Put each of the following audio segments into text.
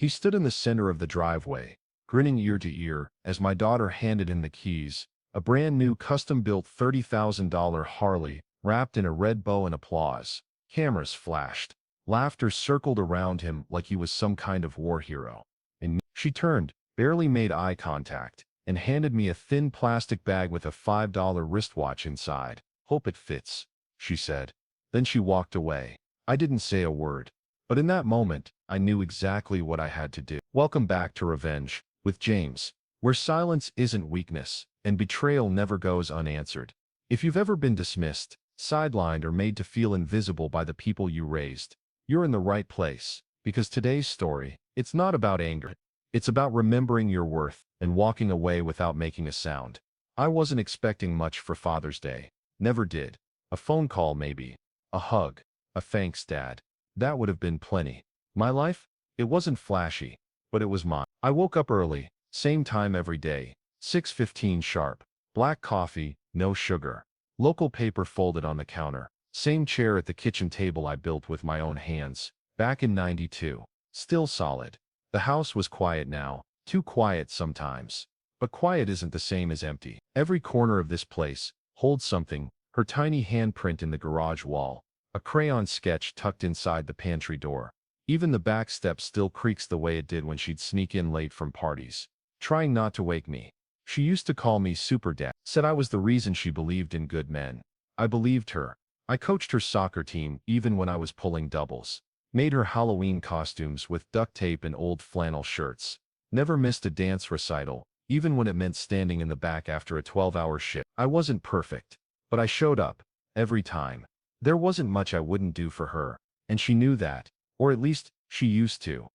He stood in the center of the driveway, grinning ear to ear, as my daughter handed him the keys, a brand new custom-built $30,000 Harley, wrapped in a red bow and applause. Cameras flashed. Laughter circled around him like he was some kind of war hero. And she turned, barely made eye contact, and handed me a thin plastic bag with a $5 wristwatch inside. "Hope it fits," she said. Then she walked away. I didn't say a word. But in that moment, I knew exactly what I had to do. Welcome back to Revenge with James, where silence isn't weakness, and betrayal never goes unanswered. If you've ever been dismissed, sidelined, or made to feel invisible by the people you raised, you're in the right place. Because today's story, it's not about anger. It's about remembering your worth and walking away without making a sound. I wasn't expecting much for Father's Day. Never did. A phone call maybe. A hug. A "thanks, Dad." That would have been plenty. My life? It wasn't flashy, but it was mine. I woke up early, same time every day, 6:15 sharp. Black coffee, no sugar. Local paper folded on the counter. Same chair at the kitchen table I built with my own hands, back in '92. Still solid. The house was quiet now, too quiet sometimes. But quiet isn't the same as empty. Every corner of this place holds something, her tiny handprint in the garage wall, a crayon sketch tucked inside the pantry door. Even the back step still creaks the way it did when she'd sneak in late from parties, trying not to wake me. She used to call me Super Dad, said I was the reason she believed in good men. I believed her. I coached her soccer team even when I was pulling doubles. Made her Halloween costumes with duct tape and old flannel shirts. Never missed a dance recital, even when it meant standing in the back after a 12-hour shift. I wasn't perfect, but I showed up, every time. There wasn't much I wouldn't do for her, and she knew that, or at least, she used to.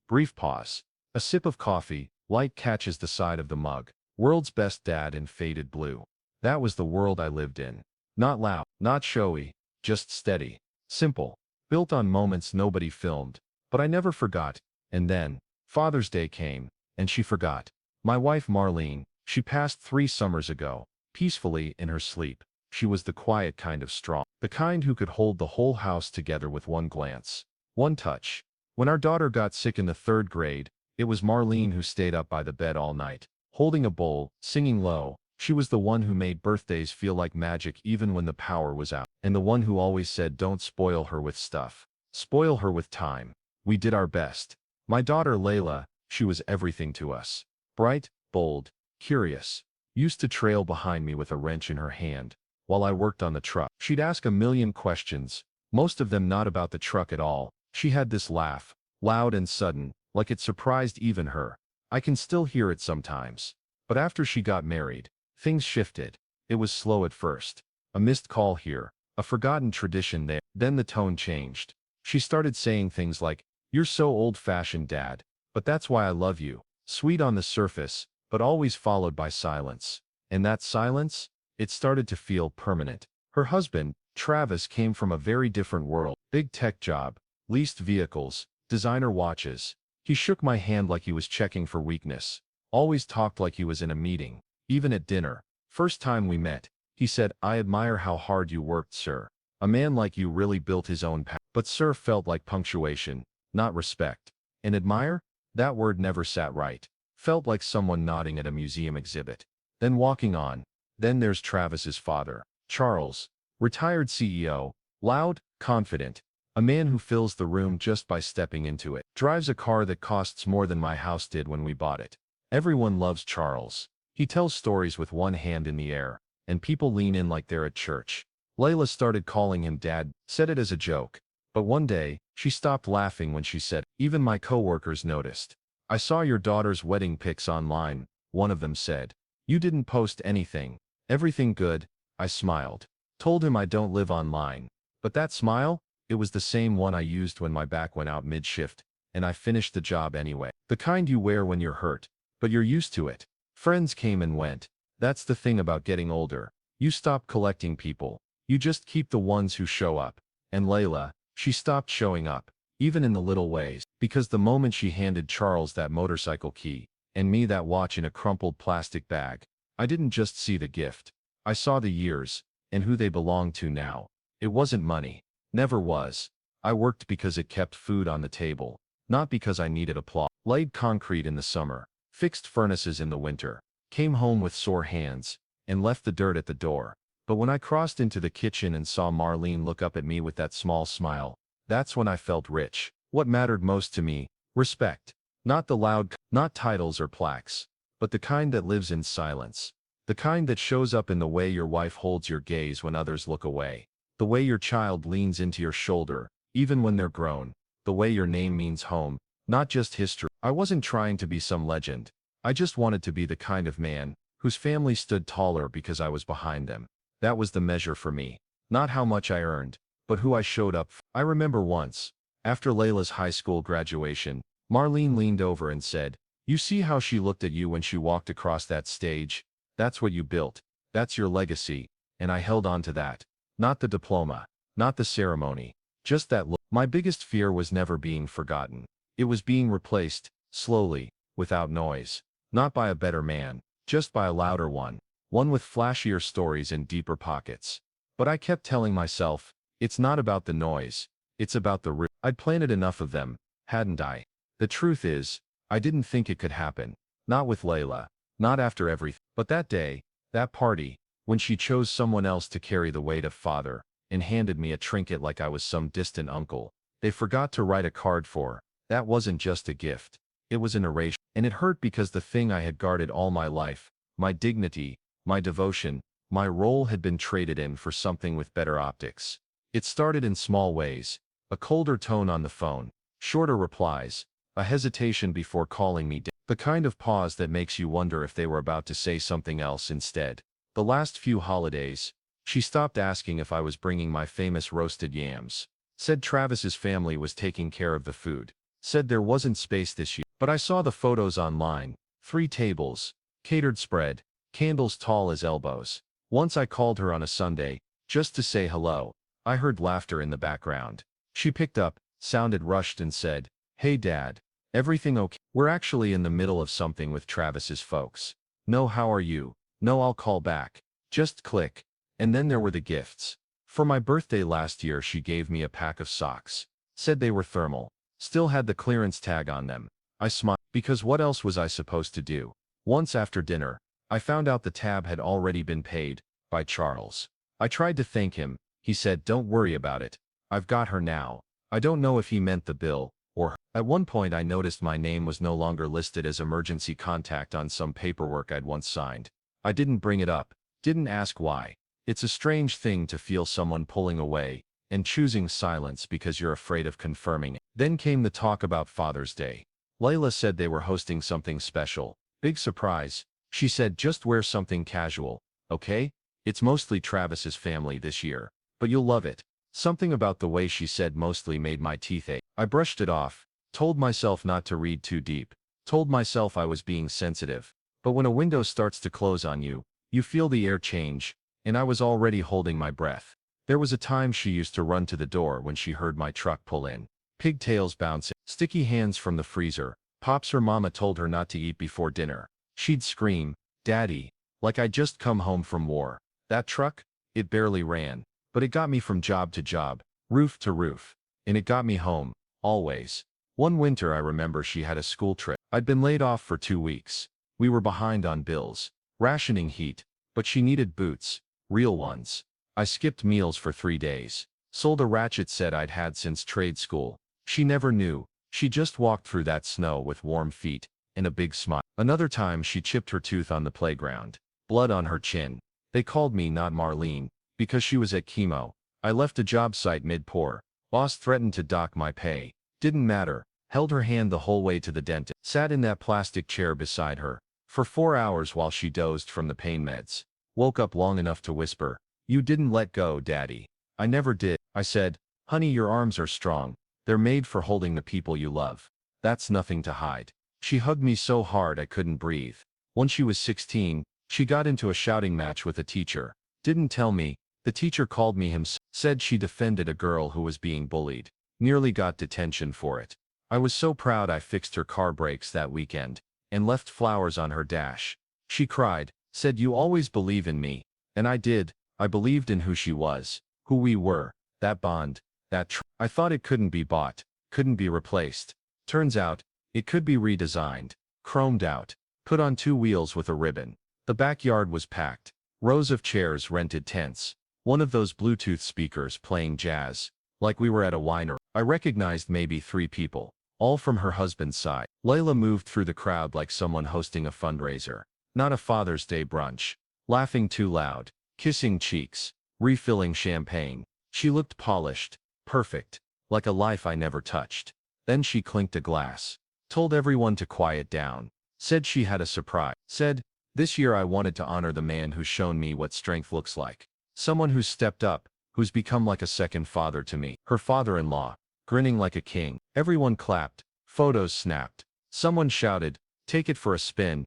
Brief pause. A sip of coffee, light catches the side of the mug. World's best dad in faded blue. That was the world I lived in. Not loud, not showy, just steady. Simple. Built on moments nobody filmed. But I never forgot. And then, Father's Day came, and she forgot. My wife Marlene, she passed 3 summers ago, peacefully in her sleep. She was the quiet kind of strong. The kind who could hold the whole house together with one glance. One touch. When our daughter got sick in the 3rd grade, it was Marlene who stayed up by the bed all night, holding a bowl, singing low. She was the one who made birthdays feel like magic even when the power was out. And the one who always said don't spoil her with stuff. Spoil her with time. We did our best. My daughter Layla, she was everything to us. Bright, bold, curious. Used to trail behind me with a wrench in her hand while I worked on the truck. She'd ask a million questions, most of them not about the truck at all. She had this laugh, loud and sudden, like it surprised even her. I can still hear it sometimes. But after she got married, things shifted. It was slow at first. A missed call here, a forgotten tradition there. Then the tone changed. She started saying things like, "You're so old-fashioned, Dad, but that's why I love you." Sweet on the surface, but always followed by silence. And that silence? It started to feel permanent. Her husband, Travis, came from a very different world. Big tech job, leased vehicles, designer watches. He shook my hand like he was checking for weakness. Always talked like he was in a meeting, even at dinner. First time we met, he said, "I admire how hard you worked, sir. A man like you really built his own path." But sir felt like punctuation, not respect. And admire? That word never sat right. Felt like someone nodding at a museum exhibit. Then walking on. Then there's Travis's father, Charles, retired CEO, loud, confident, a man who fills the room just by stepping into it. Drives a car that costs more than my house did when we bought it. Everyone loves Charles. He tells stories with one hand in the air, and people lean in like they're at church. Layla started calling him Dad, said it as a joke. But one day, she stopped laughing when she said, "Even my coworkers noticed. I saw your daughter's wedding pics online," one of them said. "You didn't post anything. Everything good." I smiled. Told him I don't live online. But that smile? It was the same one I used when my back went out mid-shift, and I finished the job anyway. The kind you wear when you're hurt, but you're used to it. Friends came and went. That's the thing about getting older. You stop collecting people. You just keep the ones who show up. And Layla, she stopped showing up, even in the little ways, because the moment she handed Charles that motorcycle key, and me that watch in a crumpled plastic bag, I didn't just see the gift. I saw the years, and who they belonged to now. It wasn't money. Never was. I worked because it kept food on the table, not because I needed applause. Laid concrete in the summer, fixed furnaces in the winter, came home with sore hands, and left the dirt at the door. But when I crossed into the kitchen and saw Marlene look up at me with that small smile, that's when I felt rich. What mattered most to me? Respect. Not the loud, not titles or plaques, but the kind that lives in silence. The kind that shows up in the way your wife holds your gaze when others look away. The way your child leans into your shoulder, even when they're grown. The way your name means home, not just history. I wasn't trying to be some legend. I just wanted to be the kind of man whose family stood taller because I was behind them. That was the measure for me. Not how much I earned, but who I showed up for. I remember once, after Layla's high school graduation, Marlene leaned over and said, "You see how she looked at you when she walked across that stage? That's what you built. That's your legacy." And I held on to that. Not the diploma, not the ceremony, just that look. My biggest fear was never being forgotten. It was being replaced, slowly, without noise. Not by a better man, just by a louder one. One with flashier stories and deeper pockets. But I kept telling myself, it's not about the noise. It's about the root. I'd planted enough of them, hadn't I? The truth is, I didn't think it could happen. Not with Layla. Not after everything. But that day, that party, when she chose someone else to carry the weight of father, and handed me a trinket like I was some distant uncle they forgot to write a card for, that wasn't just a gift. It was an erasure. And it hurt because the thing I had guarded all my life, my dignity, my devotion, my role had been traded in for something with better optics. It started in small ways. A colder tone on the phone, shorter replies, a hesitation before calling me, the kind of pause that makes you wonder if they were about to say something else instead. The last few holidays, she stopped asking if I was bringing my famous roasted yams. Said Travis's family was taking care of the food. Said there wasn't space this year. But I saw the photos online. 3 tables, catered spread, candles tall as elbows. Once I called her on a Sunday, just to say hello. I heard laughter in the background. She picked up, sounded rushed and said, "Hey Dad, everything okay? We're actually in the middle of something with Travis's folks. No, how are you? No, I'll call back." Just click. And then there were the gifts. For my birthday last year she gave me a pack of socks. Said they were thermal. Still had the clearance tag on them. I smiled, because what else was I supposed to do? Once after dinner, I found out the tab had already been paid, by Charles. I tried to thank him. He said, "Don't worry about it. I've got her now." I don't know if he meant the bill, or her. At one point I noticed my name was no longer listed as emergency contact on some paperwork I'd once signed. I didn't bring it up, didn't ask why. It's a strange thing to feel someone pulling away, and choosing silence because you're afraid of confirming it. Then came the talk about Father's Day. Layla said they were hosting something special. Big surprise. She said, "Just wear something casual, okay? It's mostly Travis's family this year, but you'll love it." Something about the way she said mostly made my teeth ache. I brushed it off, told myself not to read too deep, told myself I was being sensitive. But when a window starts to close on you, you feel the air change, and I was already holding my breath. There was a time she used to run to the door when she heard my truck pull in. Pigtails bouncing, sticky hands from the freezer. Pops or Mama told her not to eat before dinner. She'd scream, "Daddy," like I'd just come home from war. That truck? It barely ran. But it got me from job to job, roof to roof. And it got me home, always. One winter I remember she had a school trip. I'd been laid off for 2 weeks. We were behind on bills, rationing heat, but she needed boots, real ones. I skipped meals for 3 days. Sold a ratchet set I'd had since trade school. She never knew. She just walked through that snow with warm feet and a big smile. Another time she chipped her tooth on the playground. Blood on her chin. They called me not Marlene, because she was at chemo. I left a job site mid-pour. Boss threatened to dock my pay. Didn't matter. Held her hand the whole way to the dentist. Sat in that plastic chair beside her for 4 hours while she dozed from the pain meds. Woke up long enough to whisper, "You didn't let go, Daddy." I never did. I said, "Honey, your arms are strong. They're made for holding the people you love. That's nothing to hide." She hugged me so hard I couldn't breathe. When she was 16, she got into a shouting match with a teacher. Didn't tell me. The teacher called me himself. Said she defended a girl who was being bullied. Nearly got detention for it. I was so proud I fixed her car brakes that weekend, and left flowers on her dash. She cried, said, "You always believe in me." And I did. I believed in who she was, who we were, that bond, I thought it couldn't be bought, couldn't be replaced. Turns out, it could be redesigned, chromed out, put on 2 wheels with a ribbon. The backyard was packed. Rows of chairs, rented tents. One of those Bluetooth speakers playing jazz, like we were at a winery. I recognized maybe 3 people, all from her husband's side. Layla moved through the crowd like someone hosting a fundraiser, not a Father's Day brunch. Laughing too loud, kissing cheeks, refilling champagne. She looked polished, perfect, like a life I never touched. Then she clinked a glass, told everyone to quiet down, said she had a surprise, said, "This year I wanted to honor the man who's shown me what strength looks like. Someone who's stepped up, who's become like a second father to me." Her father-in-law, grinning like a king. Everyone clapped, photos snapped. Someone shouted, "Take it for a spin."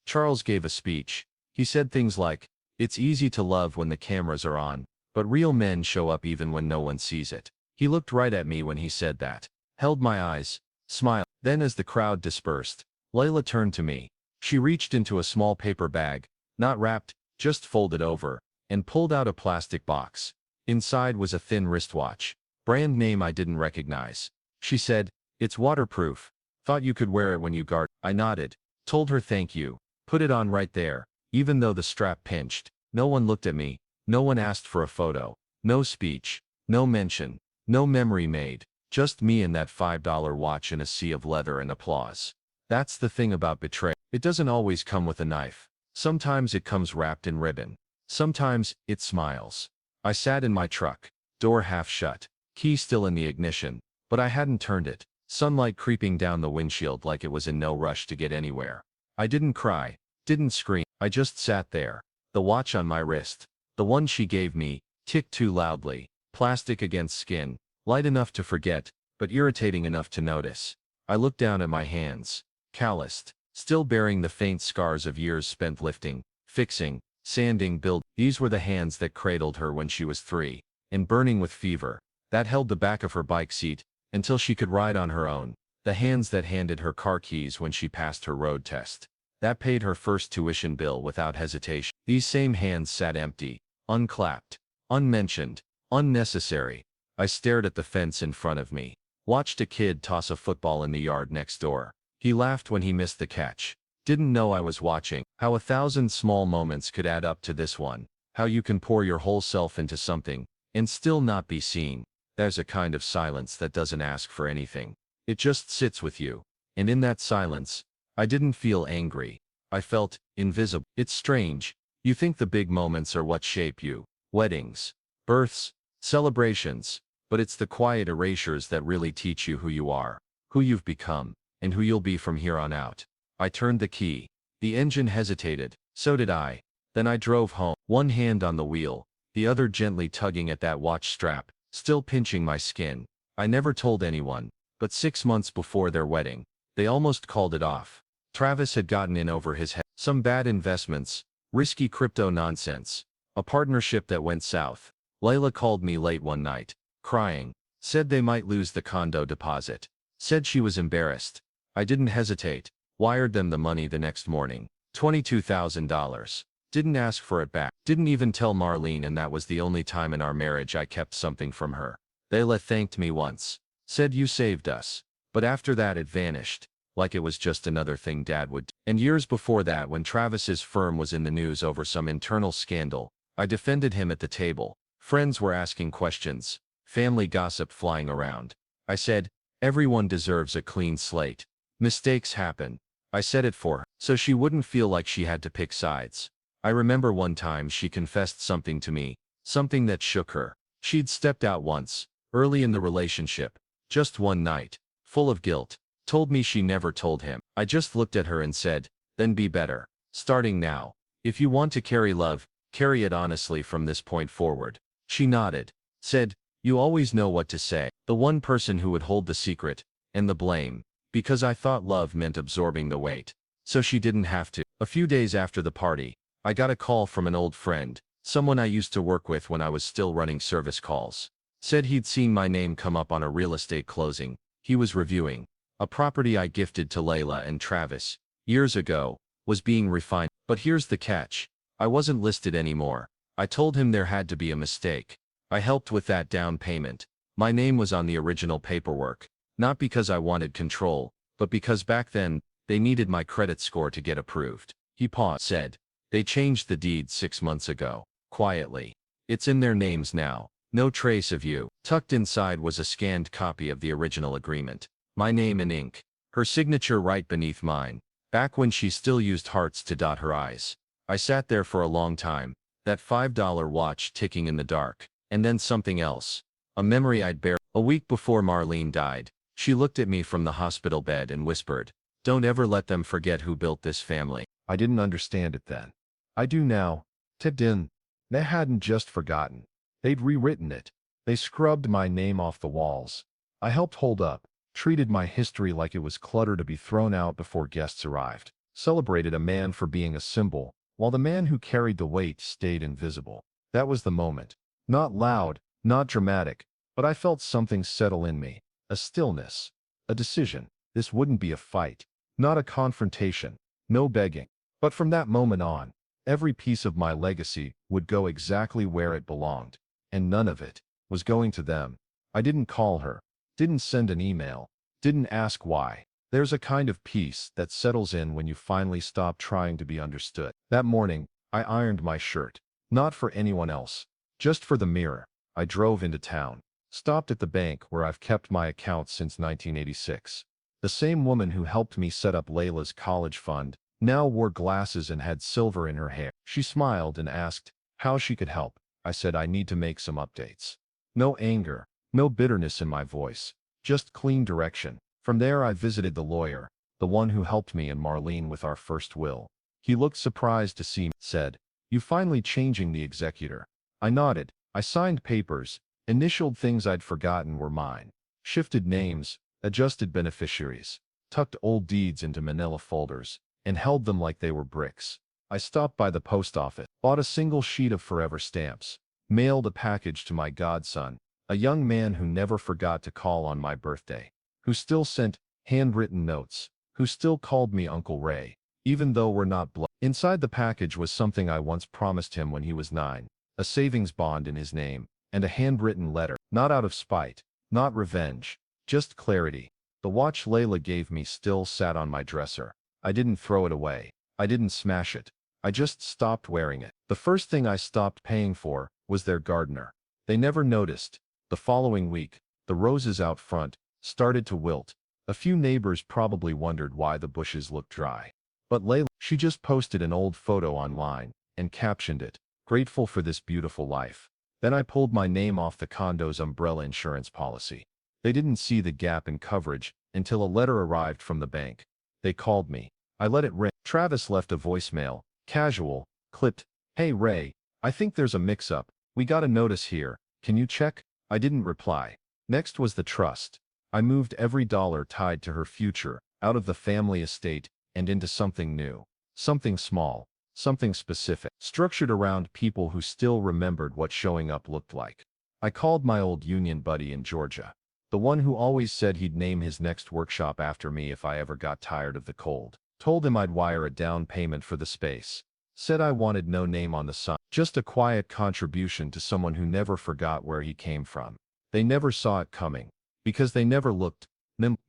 Charles gave a speech. He said things like, "It's easy to love when the cameras are on, but real men show up even when no one sees it." He looked right at me when he said that, held my eyes, smiled. Then as the crowd dispersed, Layla turned to me. She reached into a small paper bag, not wrapped, just folded over, and pulled out a plastic box. Inside was a thin wristwatch, brand name I didn't recognize. She said, "It's waterproof. Thought you could wear it when you guard." I nodded, told her thank you, put it on right there, even though the strap pinched. No one looked at me, no one asked for a photo, no speech, no mention, no memory made, just me and that $5 watch in a sea of leather and applause. That's the thing about betrayal. It doesn't always come with a knife. Sometimes it comes wrapped in ribbon. Sometimes it smiles. I sat in my truck, door half shut, key still in the ignition, but I hadn't turned it. Sunlight creeping down the windshield like it was in no rush to get anywhere. I didn't cry, didn't scream. I just sat there. The watch on my wrist, the one she gave me, ticked too loudly. Plastic against skin, light enough to forget, but irritating enough to notice. I looked down at my hands, calloused, still bearing the faint scars of years spent lifting, fixing, sanding, building. These were the hands that cradled her when she was 3, and burning with fever, that held the back of her bike seat until she could ride on her own. The hands that handed her car keys when she passed her road test, that paid her first tuition bill without hesitation. These same hands sat empty, unclapped, unmentioned, unnecessary. I stared at the fence in front of me, watched a kid toss a football in the yard next door. He laughed when he missed the catch. Didn't know I was watching. How 1,000 small moments could add up to this one. How you can pour your whole self into something and still not be seen. There's a kind of silence that doesn't ask for anything. It just sits with you. And in that silence, I didn't feel angry. I felt invisible. It's strange. You think the big moments are what shape you. Weddings, births, celebrations. But it's the quiet erasures that really teach you who you are, who you've become, and who you'll be from here on out. I turned the key. The engine hesitated. So did I. Then I drove home, one hand on the wheel, the other gently tugging at that watch strap, still pinching my skin. I never told anyone, but 6 months before their wedding, they almost called it off. Travis had gotten in over his head. Some bad investments, risky crypto nonsense, a partnership that went south. Layla called me late one night, crying, said they might lose the condo deposit, said she was embarrassed. I didn't hesitate, wired them the money the next morning, $22,000. Didn't ask for it back, didn't even tell Marlene, and that was the only time in our marriage I kept something from her. Layla thanked me once, said you saved us, but after that it vanished, like it was just another thing Dad would do. And years before that, when Travis's firm was in the news over some internal scandal, I defended him at the table. Friends were asking questions, family gossip flying around. I said, everyone deserves a clean slate. Mistakes happen. I said it for her, so she wouldn't feel like she had to pick sides. I remember one time she confessed something to me, something that shook her. She'd stepped out once, early in the relationship, just one night, full of guilt, told me she never told him. I just looked at her and said, then be better. Starting now. If you want to carry love, carry it honestly from this point forward. She nodded, said, you always know what to say. The one person who would hold the secret, and the blame, because I thought love meant absorbing the weight. So she didn't have to. A few days after the party, I got a call from an old friend, someone I used to work with when I was still running service calls. Said he'd seen my name come up on a real estate closing he was reviewing. A property I gifted to Layla and Travis years ago was being refined. But here's the catch. I wasn't listed anymore. I told him there had to be a mistake. I helped with that down payment. My name was on the original paperwork. Not because I wanted control, but because back then, they needed my credit score to get approved. He paused, said, "They changed the deed 6 months ago." Quietly. "It's in their names now. No trace of you." Tucked inside was a scanned copy of the original agreement. My name in ink. Her signature right beneath mine. Back when she still used hearts to dot her I's. I sat there for a long time, that $5 watch ticking in the dark. And then something else. A memory I'd buried. A week before Marlene died, she looked at me from the hospital bed and whispered, "Don't ever let them forget who built this family." I didn't understand it then. I do now. Tipped in. They hadn't just forgotten. They'd rewritten it. They scrubbed my name off the walls. I helped hold up, treated my history like it was clutter to be thrown out before guests arrived, celebrated a man for being a symbol, while the man who carried the weight stayed invisible. That was the moment. Not loud, not dramatic, but I felt something settle in me. A stillness. A decision. This wouldn't be a fight. Not a confrontation. No begging. But from that moment on, every piece of my legacy would go exactly where it belonged. And none of it was going to them. I didn't call her. Didn't send an email. Didn't ask why. There's a kind of peace that settles in when you finally stop trying to be understood. That morning, I ironed my shirt. Not for anyone else. Just for the mirror. I drove into town. Stopped at the bank where I've kept my account since 1986. The same woman who helped me set up Layla's college fund now wore glasses and had silver in her hair. She smiled and asked how she could help. I said I need to make some updates. No anger, no bitterness in my voice, just clean direction. From there I visited the lawyer, the one who helped me and Marlene with our first will. He looked surprised to see me, said, "You finally changing the executor?" I nodded. I signed papers, initialed things I'd forgotten were mine, shifted names, adjusted beneficiaries, tucked old deeds into manila folders, and held them like they were bricks. I stopped by the post office, bought a single sheet of forever stamps, mailed a package to my godson, a young man who never forgot to call on my birthday, who still sent handwritten notes, who still called me Uncle Ray, even though we're not blood. Inside the package was something I once promised him when he was 9, a savings bond in his name, and a handwritten letter, not out of spite, not revenge, just clarity. The watch Layla gave me still sat on my dresser. I didn't throw it away. I didn't smash it. I just stopped wearing it. The first thing I stopped paying for was their gardener. They never noticed. The following week, the roses out front started to wilt. A few neighbors probably wondered why the bushes looked dry. But Layla, she just posted an old photo online and captioned it, "Grateful for this beautiful life." Then I pulled my name off the condo's umbrella insurance policy. They didn't see the gap in coverage until a letter arrived from the bank. They called me. I let it ring. Travis left a voicemail, casual, clipped. "Hey Ray, I think there's a mix-up. We got a notice here. Can you check?" I didn't reply. Next was the trust. I moved every dollar tied to her future out of the family estate and into something new. Something small. Something specific. Structured around people who still remembered what showing up looked like. I called my old union buddy in Georgia. The one who always said he'd name his next workshop after me if I ever got tired of the cold. Told him I'd wire a down payment for the space. Said I wanted no name on the sign. Just a quiet contribution to someone who never forgot where he came from. They never saw it coming. Because they never looked.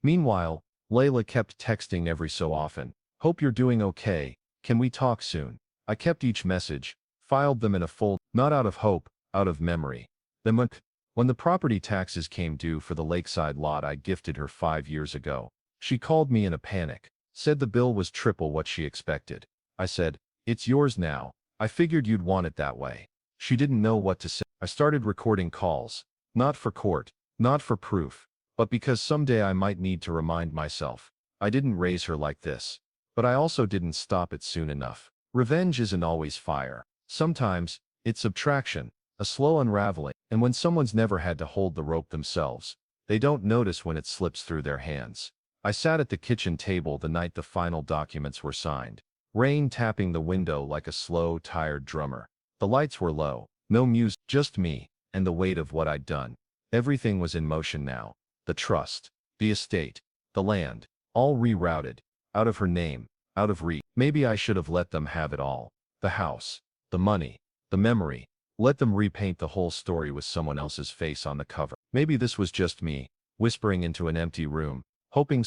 Meanwhile, Layla kept texting every so often. "Hope you're doing okay. Can we talk soon?" I kept each message, filed them in a folder, not out of hope, out of memory. Then when the property taxes came due for the lakeside lot I gifted her 5 years ago, she called me in a panic, said the bill was triple what she expected. I said, "It's yours now. I figured you'd want it that way." She didn't know what to say. I started recording calls, not for court, not for proof, but because someday I might need to remind myself. I didn't raise her like this. But I also didn't stop it soon enough. Revenge isn't always fire. Sometimes, it's subtraction, a slow unraveling, and when someone's never had to hold the rope themselves, they don't notice when it slips through their hands. I sat at the kitchen table the night the final documents were signed. Rain tapping the window like a slow, tired drummer. The lights were low, no music, just me, and the weight of what I'd done. Everything was in motion now. The trust, the estate, the land, all rerouted. Out of her name, out of reach. Maybe I should have let them have it all. The house, the money, the memory. Let them repaint the whole story with someone else's face on the cover. Maybe this was just me. whispering into an empty room, hoping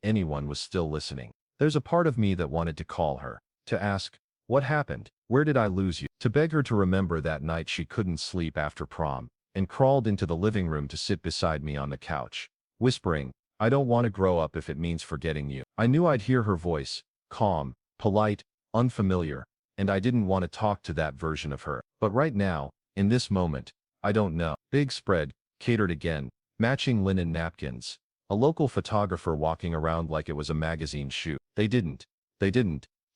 anyone was still listening. There's a part of me that wanted to call her, to ask, what happened? Where did I lose you? To beg her to remember that night she couldn't sleep after prom, and crawled into the living room to sit beside me on the couch, whispering, I don't want to grow up if it means forgetting you. I knew I'd hear her voice, calm, polite, unfamiliar, and I didn't want to talk to that version of her. But right now, in this moment, I don't know. Big spread, catered again, matching linen napkins. A local photographer walking around like it was a magazine shoot. They didn't.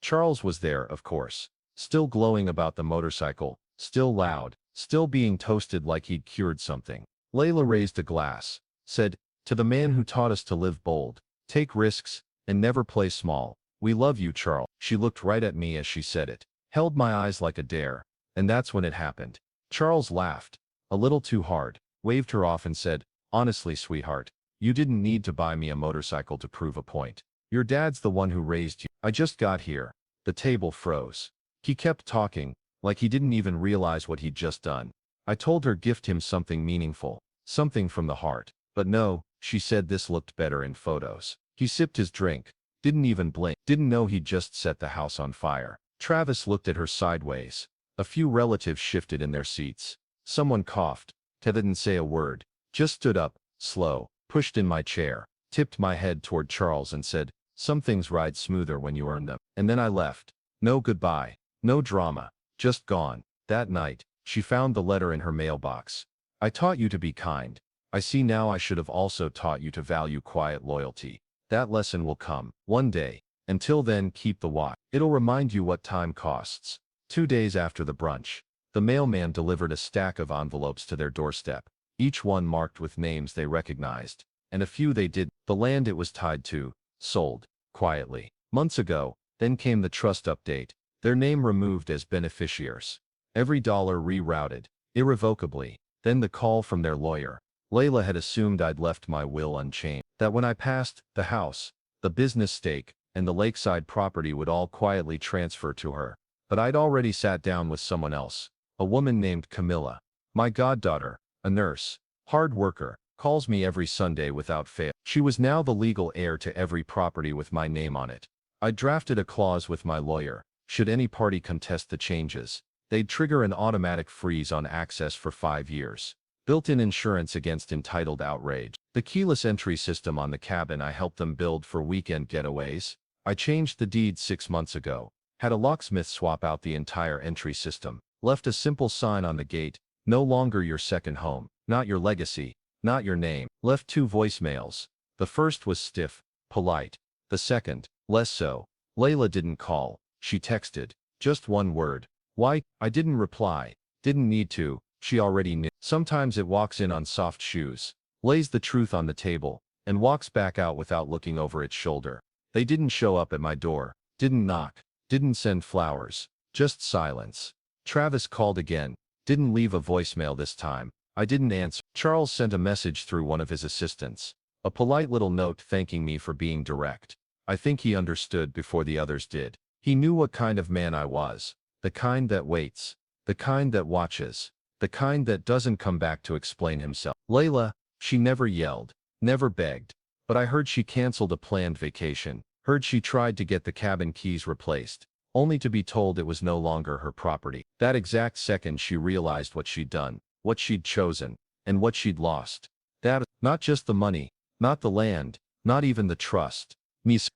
Charles was there, of course. Still glowing about the motorcycle, still loud, still being toasted like he'd cured something. Layla raised a glass, said, to the man who taught us to live bold, take risks, and never play small. We love you, Charles. She looked right at me as she said it, held my eyes like a dare, and that's when it happened. Charles laughed, a little too hard, waved her off and said, honestly, sweetheart, you didn't need to buy me a motorcycle to prove a point. Your dad's the one who raised you. I just got here. The table froze. He kept talking, like he didn't even realize what he'd just done. I told her gift him something meaningful, something from the heart. But no, she said this looked better in photos. He sipped his drink, didn't even blink, didn't know he'd just set the house on fire. Travis looked at her sideways. A few relatives shifted in their seats. Someone coughed. Ted didn't say a word, just stood up, slow, pushed in my chair, tipped my head toward Charles and said, some things ride smoother when you earn them. And then I left. No goodbye, no drama, just gone. That night, she found the letter in her mailbox. I taught you to be kind. I see now I should have also taught you to value quiet loyalty. That lesson will come, one day. Until then, keep the watch. It'll remind you what time costs. 2 days after the brunch, the mailman delivered a stack of envelopes to their doorstep, each one marked with names they recognized, and a few they did. The land it was tied to, sold, quietly, months ago. Then came the trust update, their name removed as beneficiaries. Every dollar rerouted, irrevocably. Then the call from their lawyer. Layla had assumed I'd left my will unchanged, that when I passed, the house, the business stake, and the lakeside property would all quietly transfer to her. But I'd already sat down with someone else, a woman named Camilla, my goddaughter, a nurse, hard worker, calls me every Sunday without fail. She was now the legal heir to every property with my name on it. I drafted a clause with my lawyer. Should any party contest the changes, they'd trigger an automatic freeze on access for 5 years. Built-in insurance against entitled outrage. The keyless entry system on the cabin I helped them build for weekend getaways. I changed the deed 6 months ago. Had a locksmith swap out the entire entry system. Left a simple sign on the gate, no longer your second home, not your legacy, not your name. Left 2 voicemails. The first was stiff, polite. The second, less so. Layla didn't call. She texted. Just one word. Why? I didn't reply. Didn't need to. She already knew. Sometimes it walks in on soft shoes, lays the truth on the table, and walks back out without looking over its shoulder. They didn't show up at my door, didn't knock, didn't send flowers, just silence. Travis called again, didn't leave a voicemail this time. I didn't answer. Charles sent a message through one of his assistants. A polite little note thanking me for being direct. I think he understood before the others did. He knew what kind of man I was. The kind that waits. The kind that watches. The kind that doesn't come back to explain himself. Layla, she never yelled, never begged. But I heard she canceled a planned vacation. Heard she tried to get the cabin keys replaced, only to be told it was no longer her property. That exact second she realized what she'd done, what she'd chosen, and what she'd lost. That, not just the money, not the land, not even the trust.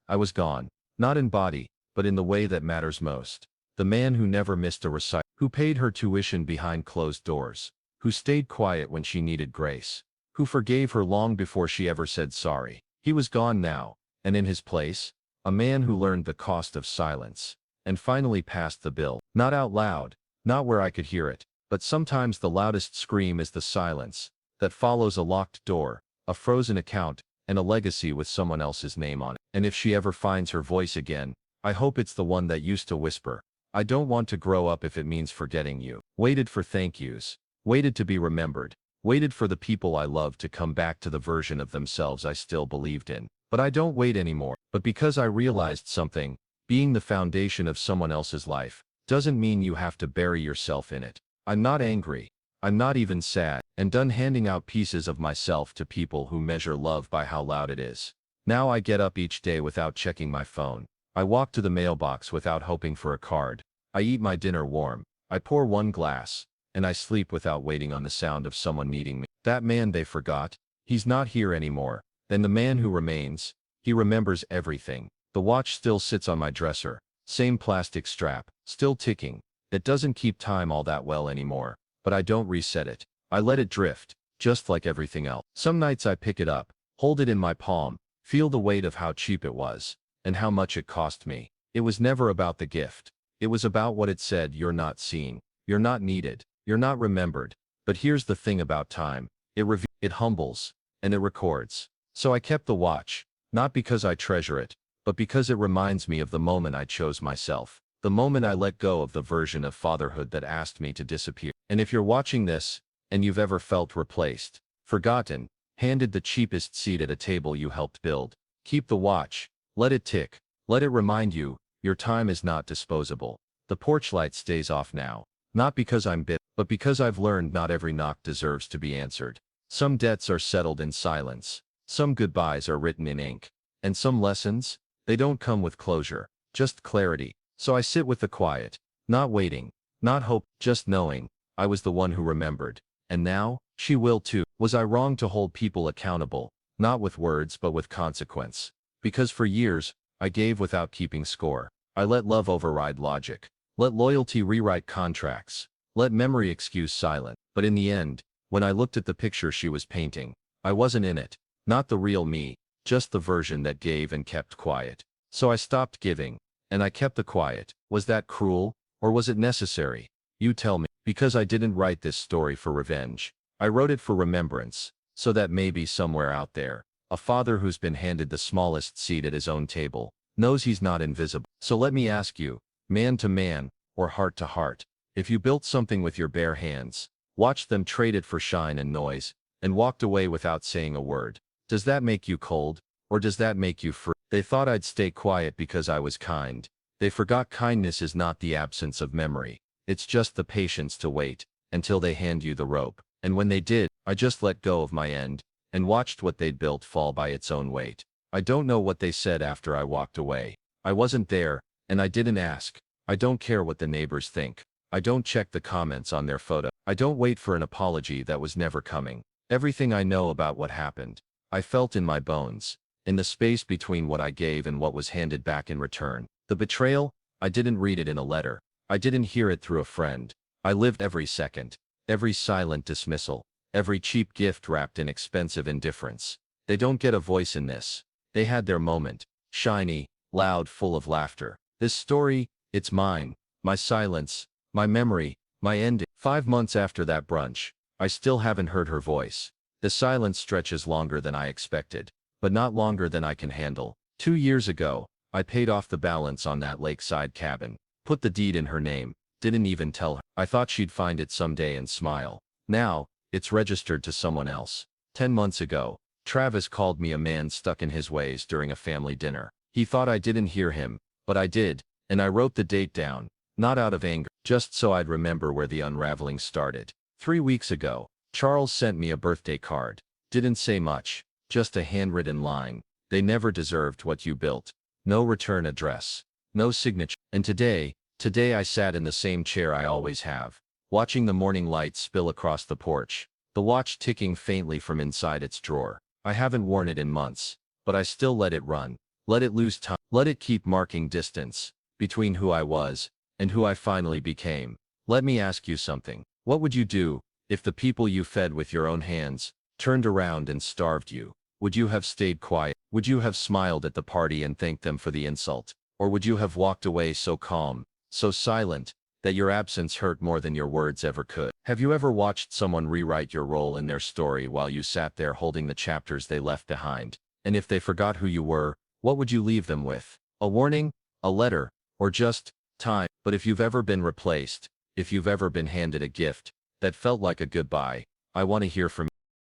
I was gone, not in body, but in the way that matters most. The man who never missed a recital, who paid her tuition behind closed doors, who stayed quiet when she needed grace, who forgave her long before she ever said sorry. He was gone now, and in his place, a man who learned the cost of silence, and finally passed the bill. Not out loud, not where I could hear it, but sometimes the loudest scream is the silence that follows a locked door, a frozen account, and a legacy with someone else's name on it. And if she ever finds her voice again, I hope it's the one that used to whisper, I don't want to grow up if it means forgetting you. Waited for thank yous. Waited to be remembered. Waited for the people I loved to come back to the version of themselves I still believed in. But I don't wait anymore. But because I realized something, being the foundation of someone else's life doesn't mean you have to bury yourself in it. I'm not angry. I'm not even sad, and done handing out pieces of myself to people who measure love by how loud it is. Now I get up each day without checking my phone. I walk to the mailbox without hoping for a card. I eat my dinner warm. I pour one glass, and I sleep without waiting on the sound of someone needing me. That man they forgot, he's not here anymore. Then the man who remains, he remembers everything. The watch still sits on my dresser, same plastic strap, still ticking. It doesn't keep time all that well anymore, but I don't reset it. I let it drift, just like everything else. Some nights I pick it up, hold it in my palm, feel the weight of how cheap it was, and how much it cost me. It was never about the gift. It was about what it said: you're not seen, you're not needed, you're not remembered. But here's the thing about time. It humbles, and it records. So I kept the watch, not because I treasure it, but because it reminds me of the moment I chose myself. The moment I let go of the version of fatherhood that asked me to disappear. And if you're watching this, and you've ever felt replaced, forgotten, handed the cheapest seat at a table you helped build, keep the watch, let it tick, let it remind you, your time is not disposable. The porch light stays off now, not because I'm bitter, but because I've learned not every knock deserves to be answered. Some debts are settled in silence, some goodbyes are written in ink, and some lessons, they don't come with closure, just clarity. So I sit with the quiet, not waiting, not hope, just knowing, I was the one who remembered. And now, she will too. Was I wrong to hold people accountable, not with words but with consequence? Because for years, I gave without keeping score. I let love override logic, let loyalty rewrite contracts, let memory excuse silence. But in the end, when I looked at the picture she was painting, I wasn't in it, not the real me, just the version that gave and kept quiet. So I stopped giving, and I kept the quiet. Was that cruel, or was it necessary? You tell me. Because I didn't write this story for revenge. I wrote it for remembrance, so that maybe somewhere out there, a father who's been handed the smallest seat at his own table, knows he's not invisible. So let me ask you, man to man, or heart to heart, if you built something with your bare hands, watched them trade it for shine and noise, and walked away without saying a word, does that make you cold, or does that make you free? They thought I'd stay quiet because I was kind. They forgot kindness is not the absence of memory. It's just the patience to wait until they hand you the rope. And when they did, I just let go of my end and watched what they'd built fall by its own weight. I don't know what they said after I walked away. I wasn't there, and I didn't ask. I don't care what the neighbors think. I don't check the comments on their photo. I don't wait for an apology that was never coming. Everything I know about what happened, I felt in my bones, in the space between what I gave and what was handed back in return. The betrayal, I didn't read it in a letter. I didn't hear it through a friend. I lived every second, every silent dismissal, every cheap gift wrapped in expensive indifference. They don't get a voice in this. They had their moment, shiny, loud, full of laughter. This story, it's mine, my silence, my memory, my ending. 5 months after that brunch, I still haven't heard her voice. The silence stretches longer than I expected, but not longer than I can handle. 2 years ago, I paid off the balance on that lakeside cabin. Put the deed in her name, didn't even tell her. I thought she'd find it someday and smile. Now, it's registered to someone else. 10 months ago, Travis called me a man stuck in his ways during a family dinner. He thought I didn't hear him, but I did, and I wrote the date down, not out of anger, just so I'd remember where the unraveling started. 3 weeks ago, Charles sent me a birthday card. Didn't say much, just a handwritten line. They never deserved what you built. No return address. No signature. And today I sat in the same chair I always have, watching the morning light spill across the porch, the watch ticking faintly from inside its drawer. I haven't worn it in months, but I still let it run, let it lose time, let it keep marking distance between who I was and who I finally became. Let me ask you something. What would you do if the people you fed with your own hands turned around and starved you? Would you have stayed quiet? Would you have smiled at the party and thanked them for the insult? Or would you have walked away so calm, so silent, that your absence hurt more than your words ever could? Have you ever watched someone rewrite your role in their story while you sat there holding the chapters they left behind? And if they forgot who you were, what would you leave them with? A warning? A letter? Or just time? But if you've ever been replaced, if you've ever been handed a gift that felt like a goodbye, I want to hear from you.